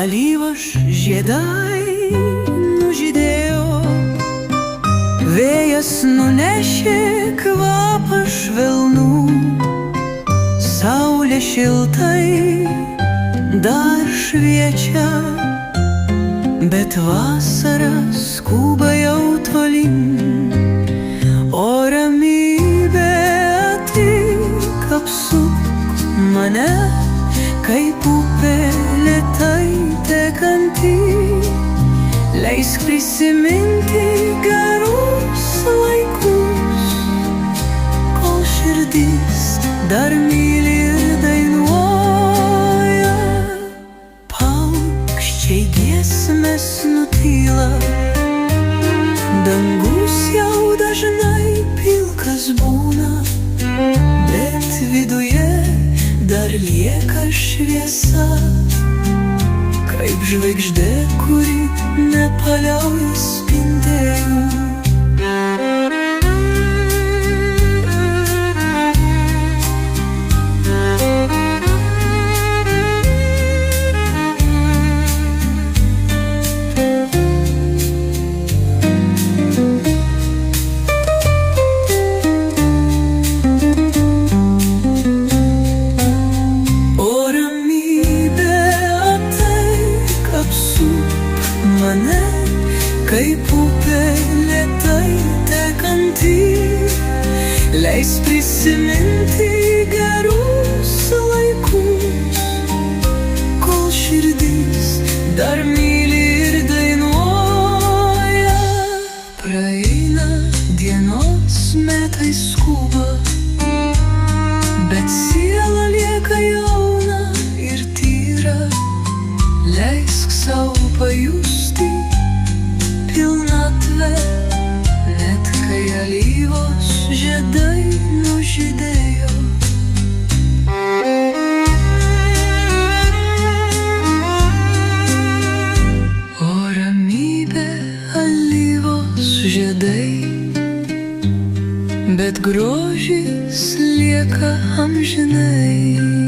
Alyvos žiedai nužydėjo, vėjas nunešė kvapą švelnų, saulė šiltai dar šviečia, bet vasara skuba jau tolyn. O ramybė tik apsuk mane, kaip upė lėtai tekanti. Leisk prisiminti gerus laikus, kol širdis dar myli ir dainuoja. Paukščiai giesmes nutyla, dangus jau dažnai pilkas būna, bet viduje dar lieka šviesa, kaip žvaigždė, kuri nepaliauja spindėti. Kaip upė lėtai tekanti, leis prisiminti gerus laikus, kol širdis dar myli ir dainuoja. Praeina dienos, metai skuba, bet siela lieka jauna ir tyra. Leisk sau pajusti pilnatvę, net kai alyvos žiedai nužydėjo. O ramybė alyvos žiedai, bet grožis lieka amžinai.